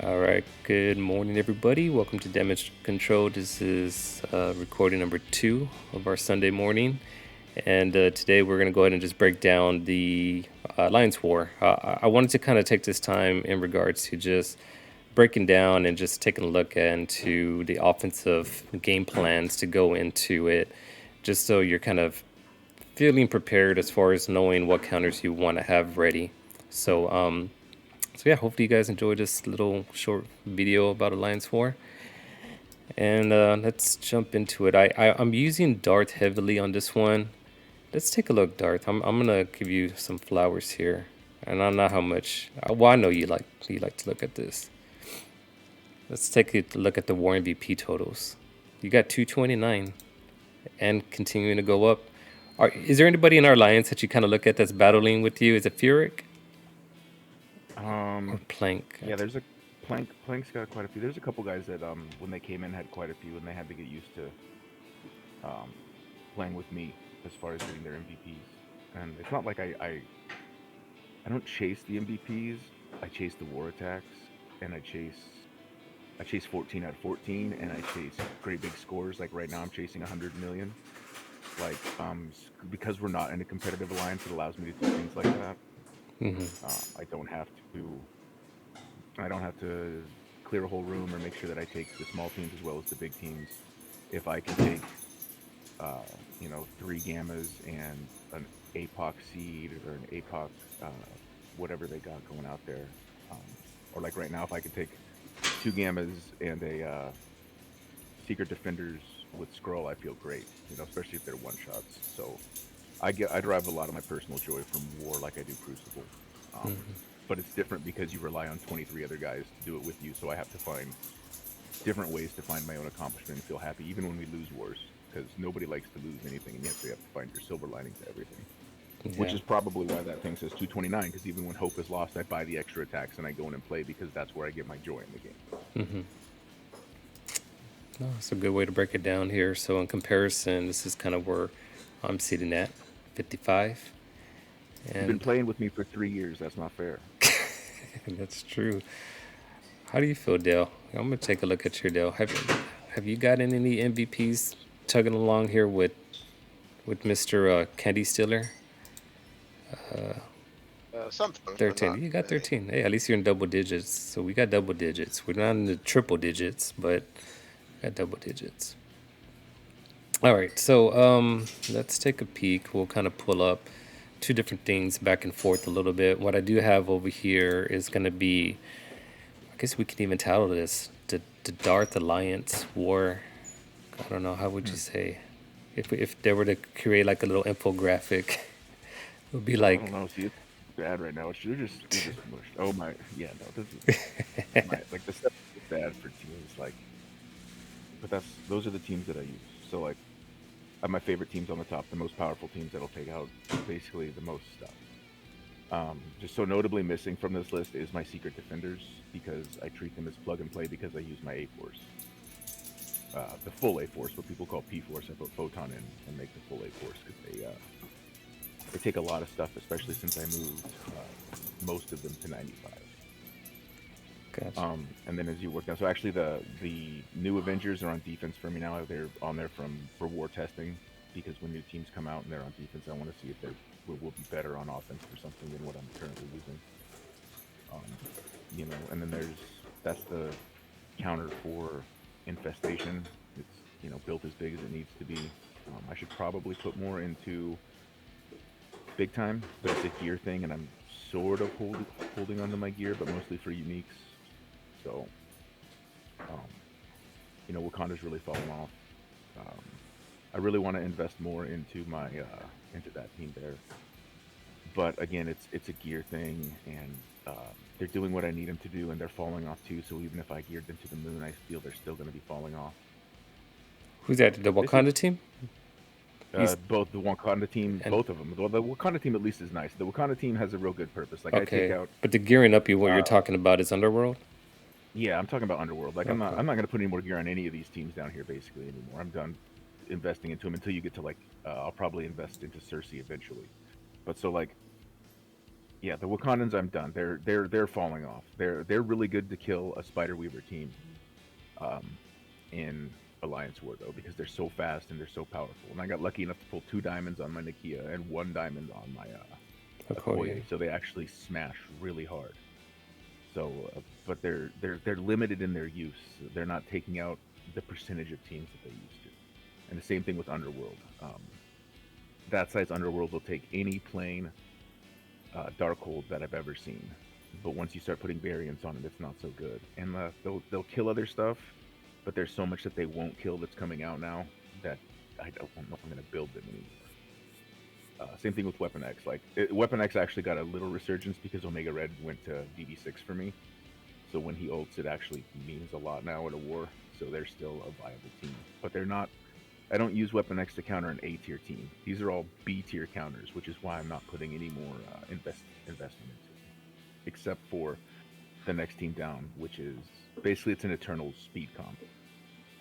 All right, good morning, everybody. Welcome to Damage Control. This is recording number 2 of our Sunday morning. And today we're going to go ahead and just break down the Alliance War. I wanted to kind of take this time in regards to just breaking down and just taking a look into the offensive game plans to go into it, just so you're kind of feeling prepared as far as knowing what counters you want to have ready. So yeah, hopefully you guys enjoyed this little short video about Alliance War. And let's jump into it. I'm using Darth heavily on this one. Let's take a look, Darth. I'm gonna give you some flowers here, and I don't know how much. Well, I know you like to look at this. Let's take a look at the War MVP totals. You got 229, and continuing to go up. Is there anybody in our alliance that you kind of look at that's battling with you? Is it Furyk or Plank? Yeah, there's a Plank's got quite a few. There's a couple guys that when they came in had quite a few, and they had to get used to um playing with me as far as getting their MVPs. And it's not like I don't chase the MVPs. I chase the war attacks, and I chase 14 out of 14, and I chase great big scores. Like right now, I'm chasing 100 million. Like because we're not in a competitive alliance, it allows me to do things like that. I don't have to I don't have to clear a whole room or make sure that I take the small teams as well as the big teams. If I can take, uh, three gammas and an APOC seed or an APOC, uh, whatever they got going out there, um, or like right now, if I could take two gammas and a secret defenders with scroll, I feel great. Especially if they're one shots. So I derive a lot of my personal joy from war, like I do Crucible. Um, but it's different because you rely on 23 other guys to do it with you. So I have to find different ways to find my own accomplishment and feel happy, even when we lose wars, because nobody likes to lose anything, and yet you have to find your silver lining to everything. Which Yeah. is probably why that thing says 229. Because even when hope is lost, I buy the extra attacks and I go in and play because that's where I get my joy in the game. No, it's a good way to break it down here. So in comparison, this is kind of where I'm sitting at, 55, You've been and playing with me for 3 years. That's not fair. that's true. How do you feel, Dale? I'm gonna take a look at your Dale. Have you gotten any MVPs tugging along here with Mr. Candy Stealer? Sometimes, but 13. not You got many. 13. Hey, at least you're in double digits. So we got double digits. We're not in the triple digits, but got double digits. All right, so let's take a peek. We'll kind of pull up two different things back and forth a little bit. What I do have over here is going to be, I guess we can even title this the Darth Alliance War. I don't know, how would you Hmm. say? If they were to create like a little infographic, it would be I don't like, know. See, it's bad right now. You're just mushed. Oh my, yeah, no, this is my like the stuff is bad for teams. Like, but those are the teams that I use. So like, I have my favorite teams on the top, the most powerful teams that'll take out basically the most stuff. Just so notably missing from this list is my secret defenders because I treat them as plug and play because I use my A force, the full A force, what people call P force. I put photon in and make the full A force because they take a lot of stuff, especially since I moved most of them to 95. gotcha. And then as you work down, so actually the new Avengers are on defense for me now. They're on there for war testing because when new teams come out and they're on defense, I want to see if they will be better on offense or something than what I'm currently using. Um, and then that's the counter for infestation. It's built as big as it needs to be. I should probably put more into big time, but it's a gear thing, and I'm sort of holding onto my gear, but mostly for uniques. So, um, Wakanda's really fallen off. Um, I really want to invest more into my into that team there, but again, it's a gear thing, and they're doing what I need them to do, and they're falling off too. So even if I geared them to the moon, I feel they're still going to be falling off. Who's that? The This is Wakanda team? He's both the Wakanda team, and both of them. The Wakanda team at least is nice. The Wakanda team has a real good purpose. Like I take okay, out but the gearing up you what you're uh, talking about is Underworld. Yeah, I'm talking about Underworld. Like Okay. I'm not gonna put any more gear on any of these teams down here basically anymore. I'm done investing into them until you get to like I'll probably invest into Cersei eventually. But so like Yeah, the Wakandans, I'm done. They're falling off. They're really good to kill a Spider Weaver team um, in Alliance War though, because they're so fast and they're so powerful. And I got lucky enough to pull 2 diamonds on my Nakia and 1 diamond on my Okoye. Okoye, so they actually smash really hard. So, but they're limited in their use. They're not taking out the percentage of teams that they used to. And the same thing with Underworld. That size Underworld will take any plane Darkhold that I've ever seen. But once you start putting variants on it, it's not so good. And they'll kill other stuff, but there's so much that they won't kill that's coming out now that I don't know if I'm going to build them anymore. Same thing with Weapon X. Weapon X actually got a little resurgence because Omega Red went to DB6 for me. So when he ults, it actually means a lot now in a war. So they're still a viable team, but they're not. I don't use Weapon X to counter an A tier team. These are all B tier counters, which is why I'm not putting any more investment into it, except for the next team down, which is basically it's an Eternal speed comp.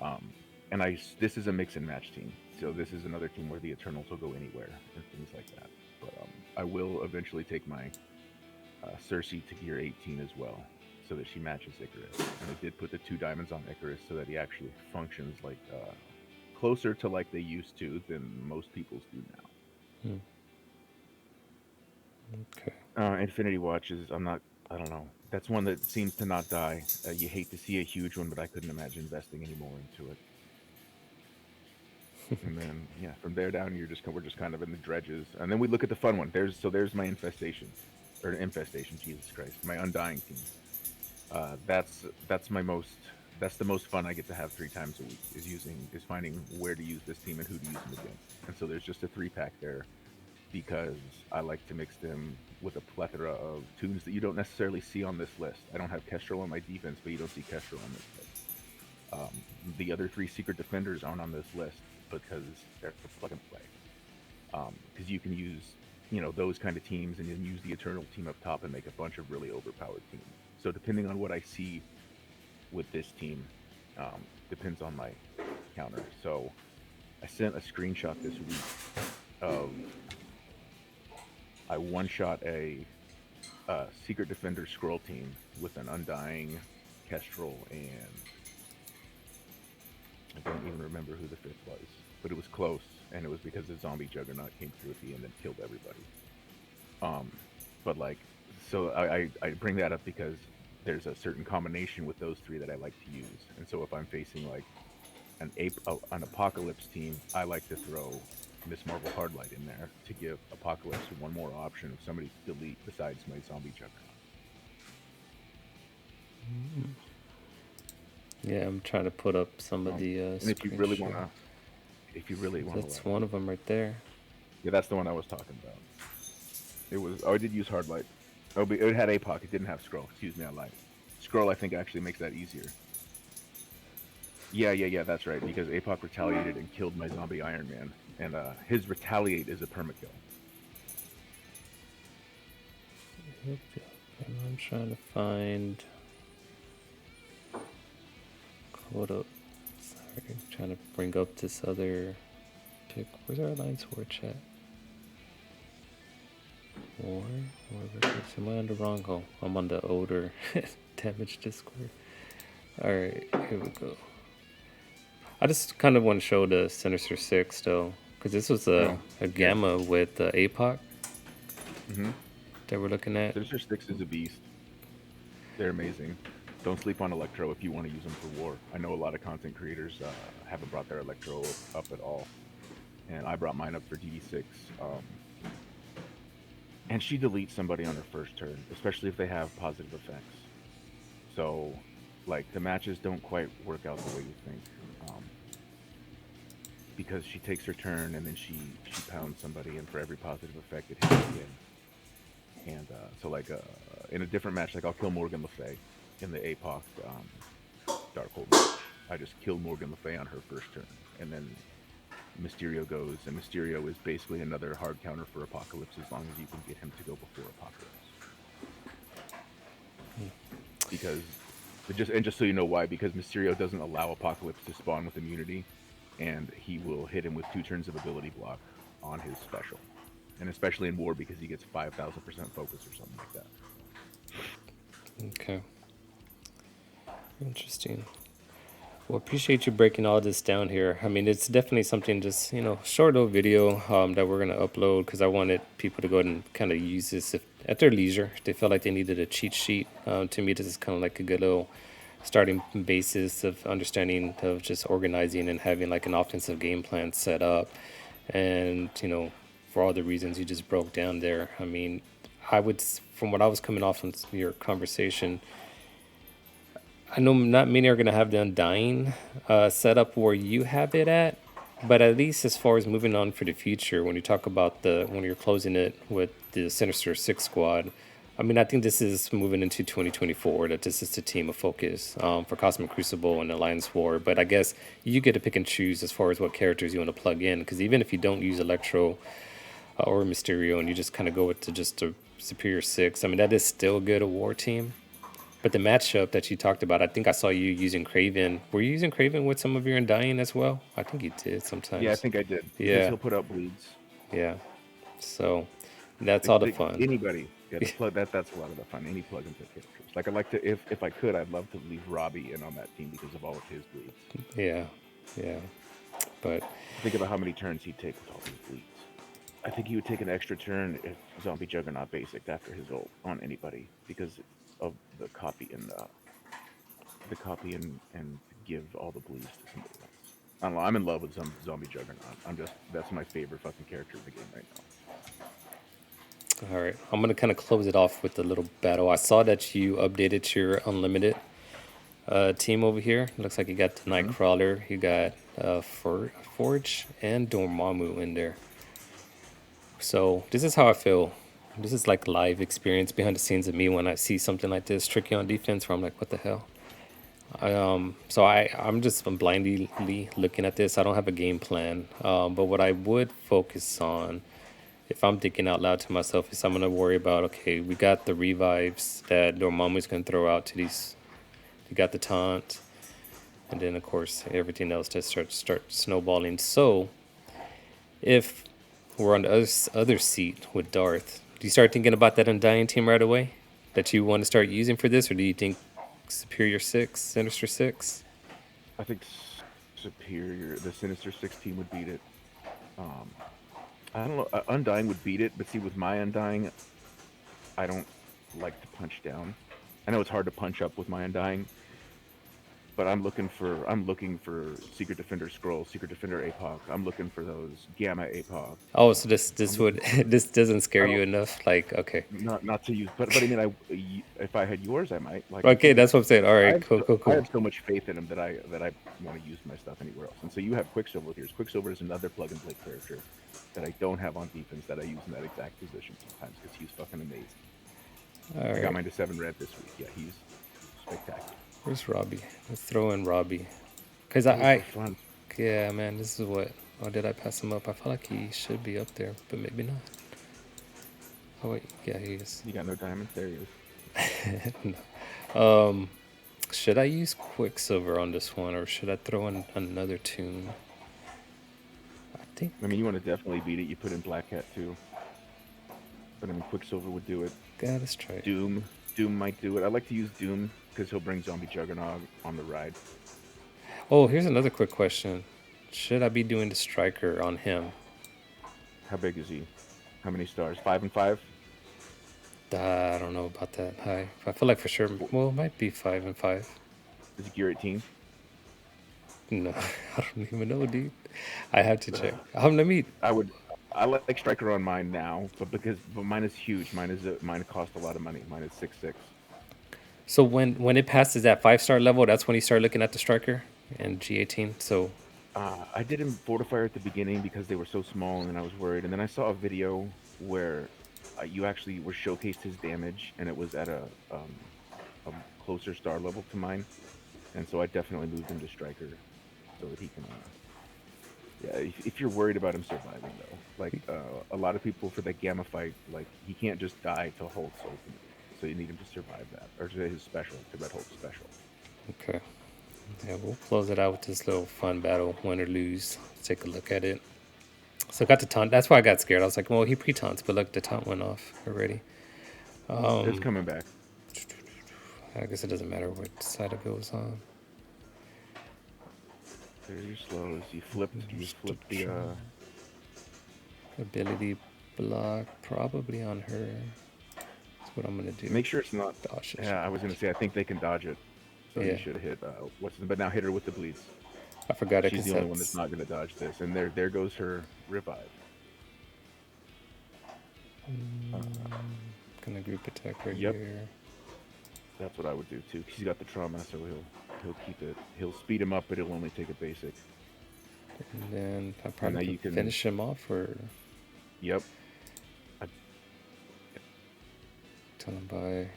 Um, and this is a mix and match team, so this is another team where the Eternals will go anywhere and things like that. But I will eventually take my Cersei to gear 18 as well, so that she matches Icarus. And I did put the 2 diamonds on Icarus so that he actually functions like closer to like they used to than most people's do now. Hmm. Okay. Infinity Watches, I don't know. That's one that seems to not die. You hate to see a huge one, but I couldn't imagine investing any more into it. And then yeah, from there down, we're just kind of in the dredges. And then we look at the fun one. There's my infestation, or infestation. Jesus Christ, my undying team. That's my most. That's the most fun I get to have 3 times a week is finding where to use this team and who to use them against. And so there's just a 3 pack there because I like to mix them with a plethora of tunes that you don't necessarily see on this list. I don't have Kestrel on my defense, but you don't see Kestrel on this list. The other 3 secret defenders aren't on this list because they're plug and play. Because you can use, those kind of teams and then use the Eternal team up top and make a bunch of really overpowered teams. So depending on what I see with this team, depends on my counter. So I sent a screenshot this week of I one-shot a Secret Defender Scroll team with an Undying, Kestrel, and I don't even remember who the 5th was, but it was close, and it was because the zombie Juggernaut came through at the end and killed everybody. Um, but like, so I bring that up because there's a certain combination with those 3 that I like to use, and so if I'm facing like an Apocalypse team, I like to throw Miss Marvel Hardlight in there to give Apocalypse one more option of somebody to delete besides my zombie Juggernaut. Yeah, I'm trying to put up some of the And screenshots. if you really want to, That's one of them right there. yeah, that's the one I was talking about. It was. Oh, I did use Hardlight. Oh, but it had APOC. It didn't have Scroll. Excuse me, I lied. Scroll, I think, actually makes that easier. Yeah. That's right. Because APOC retaliated and killed my zombie Iron Man, and his retaliate is a permakill. Yep, yep. And I'm trying to find. Hold up. Sorry, I'm trying to bring up this other pick. Where's our Alliance War chat? War? Am I on the wrong hole? I'm on the older damage Discord. Alright, here we go. I just kind of want to show the Sinister Six though, because this was a gamma with APOC that we're looking at. Sinister Six is a beast. They're amazing. Don't sleep on Electro if you want to use them for war. I know a lot of content creators haven't brought their Electro up at all, and I brought mine up for DD6. And she deletes somebody on her first turn, especially if they have positive effects. So, like, the matches don't quite work out the way you think. Because she takes her turn and then she pounds somebody, and for every positive effect, it hits again. And so, like, in a different match, like, I'll kill Morgan Le Fay in the APOC Darkhold match. I just kill Morgan Le Fay on her first turn. And then Mysterio goes, and Mysterio is basically another hard counter for Apocalypse as long as you can get him to go before Apocalypse. Because, just so you know why, because Mysterio doesn't allow Apocalypse to spawn with immunity, and he will hit him with 2 turns of ability block on his special. and especially in war because he gets 5,000% focus or something like that. Okay, interesting. Well, appreciate you breaking all this down here. I mean, it's definitely something just, short little video that we're going to upload because I wanted people to go ahead and kind of use this if, at their leisure. If they felt like they needed a cheat sheet. To me, this is kind of like a good little starting basis of understanding of just organizing and having like an offensive game plan set up. And, for all the reasons you just broke down there, I mean, from what I was coming off from your conversation, I know not many are going to have the Undying set up where you have it at, but at least as far as moving on for the future, when you talk about when you're closing it with the Sinister Six squad, I mean, I think this is moving into 2024, that this is the team of focus for Cosmic Crucible and Alliance War. But I guess you get to pick and choose as far as what characters you want to plug in, because even if you don't use Electro or Mysterio and you just kind of go with just a Superior Six, I mean, that is still good a war team. But the matchup that you talked about, I think I saw you using Craven. Were you using Craven with some of your Undying as well? I think you did Yeah, I sometimes. think I did because Yeah, he'll put out bleeds. yeah. So that's all the fun. Anybody, yeah, the plug that's a lot of the fun. Any plug and play characters. Like I'd like to, if I could, I'd love to leave Robbie in on that team because of all of his bleeds. Yeah, yeah. But Think about how many turns he'd take with all these bleeds. I think he would take an extra turn if Zombie Juggernaut basic after his ult on anybody because of the copy and give all the bleeds to somebody else. I don't know. I'm in love with Zombie Juggernaut. That's my favorite fucking character in the game right now. all right, I'm gonna kind of close it off with a little battle. I saw that you updated your Unlimited team over here. Looks like you got the Hmm. Nightcrawler, you got Forge, and Dormammu in there. So this is how I feel. This is like live experience behind the scenes of me when I see something like this tricky on defense, where I'm like, what the hell? I'm just blindly looking at this. I don't have a game plan. But what I would focus on, if I'm thinking out loud to myself, is I'm gonna worry about, okay, we got the revives that Dormammu's gonna throw out to these. We got the taunt, and then of course everything else just start snowballing. So if we're on the other seat with Darth, do you start thinking about that Undying team right away that you want to start using for this, or do you think Superior Six, Sinister Six? I think Superior, the Sinister 16 would beat it. Um, I don't know. Undying would beat it, but see, with my Undying, I don't like to punch down. I know it's hard to punch up with my Undying, but I'm looking for Secret Defender Scroll, Secret Defender APOC. I'm looking for those Gamma APOC. Oh, so this I'm this looking. would this doesn't scare I you don't enough? Like, okay, not to use, but I mean, if I had yours, I might. Like I okay, said, that's what I'm saying. All right, cool, cool, I cool. have so much faith in him that I want to use my stuff anywhere else. And so you have Quicksilver here. Quicksilver is another plug and play character that I don't have on defense that I use in that exact position sometimes because he's fucking amazing. All I got right, mine to 7 red this week. Yeah, he's spectacular. where's Robbie? Let's throw in Robbie, cause Oh, for fun. yeah, man, this is what. Oh, did I pass him up? I feel like he should be up there, but maybe not. Oh wait, yeah, he is. You got no diamonds? There he is. Should I use Quicksilver on this one, or should I throw in another tune? I think. I mean, you want to definitely beat it. You put in Black Cat too, but I mean, Quicksilver would do it. God, let's try it. Doom might do it. I like to use Doom because he'll bring Zombie Juggernaut on the ride. Oh, here's another quick question. Should I be doing the striker on him? How big is he? How many stars? 5 and 5. I don't know about that high. I feel like for sure. Wh- Well, it might be 5 and 5. Is he Gear 18? No, I don't even know, dude. I have to check. Let me. I would. I like Striker on mine now, but mine is huge. Mine cost a lot of money. Mine is 6.6. So when it passes that 5-star level, that's when you start looking at the striker and G18. So I did him Fortifier at the beginning because they were so small, and I was worried. And then I saw a video where you actually were showcased his damage, and it was at a closer star level to mine. And so I definitely moved him to Striker so that he can. Yeah, if you're worried about him surviving though, like a lot of people for that Gamma fight, like he can't just die to Holt's ultimate, so you need him to survive that, or to his special, to Red Hulk's special. okay, yeah, we'll close it out with this little fun battle, win or lose. Let's take a look at it. So I got the taunt. That's why I got scared. I was like, well, he pre-taunts, but look, the taunt went off already. It's coming back. I guess it doesn't matter what side it goes on. Very slow. As you flipped the Ability block, probably on her. That's what I'm gonna do. make sure it's not. Dodge it. Yeah, I was gonna say I think they can dodge it. So you Yeah, should have hit but now hit her with the bleeds. I forgot it She's because the only one that's that's not gonna dodge this. And there goes her revive. Uh, gonna group attack right yep, here. that's what I would do too. He's got the trauma, so he'll keep it. He'll speed him up, but he'll only take a basic. And then I And now probably you could can. finish him off or Yep. I, tell him bye.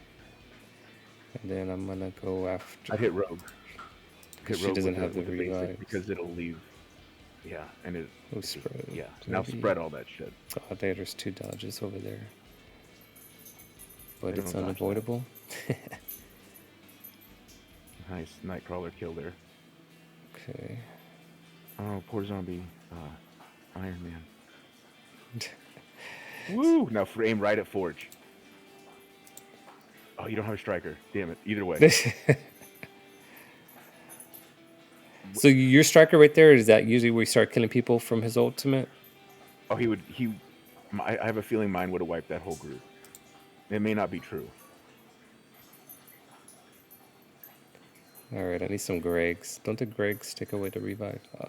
And then I'm gonna go after I'd hit Rogue. because Hit she Rogue doesn't have the with a basic revive. because it'll leave. Yeah, and Oh, just spread. yeah. Now Maybe. spread all that shit. Oh, there's two dodges over there, but They it's don't dodge that. unavoidable. Nice Nightcrawler kill there. Okay. Oh, poor zombie. Iron Man. Woo! Now aim right at Forge. Oh, you don't have a striker. Damn it. Either way. So your striker right there, is that usually where you start killing people from his ultimate? Oh, I have a feeling mine would have wiped that whole group. It may not be true. All right, I need some Gregs. Don't the Gregs take away the revive? Oh,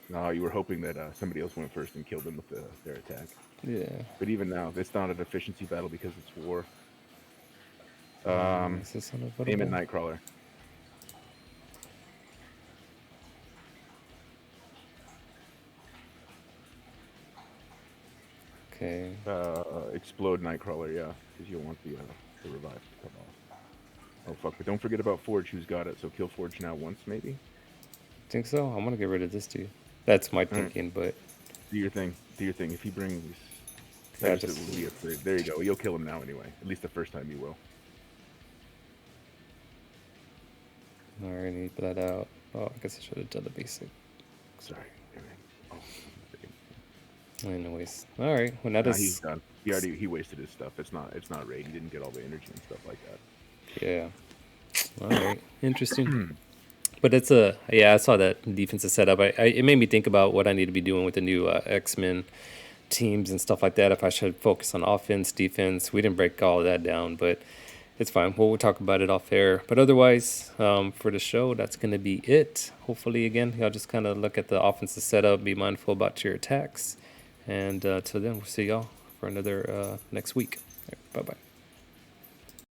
No, you were hoping that somebody else went first and killed them with their attack. yeah. But even now, it's not an efficiency battle because it's war. Is this Aim at unavoidable? Nightcrawler. Okay. Explode Nightcrawler, yeah, because you want the revive to come off. Oh fuck! But don't forget about Forge, who's got it. So kill Forge now once, maybe. Think so? I'm gonna get rid of this dude. That's my All right, thinking, but do your thing. Do your thing. If he brings, yeah, it will be a third. There you go. You'll kill him now anyway. At least the first time you will. I already need that out. Oh, I guess I should have done the basic. Sorry. Oh, Anyways, all right. Well, that nah, he's is done. He wasted his stuff. It's not raid. He didn't get all the energy and stuff like that. yeah. All right, interesting. But it's a yeah. I saw that defensive setup. It made me think about what I need to be doing with the new X-Men teams and stuff like that. If I should focus on offense, defense. We didn't break all of that down, but it's fine. We'll talk about it off air. But otherwise, for the show, that's going to be it. Hopefully, again, y'all just kind of look at the offensive setup, be mindful about your attacks. And till then, we'll see y'all for another next week. Bye bye.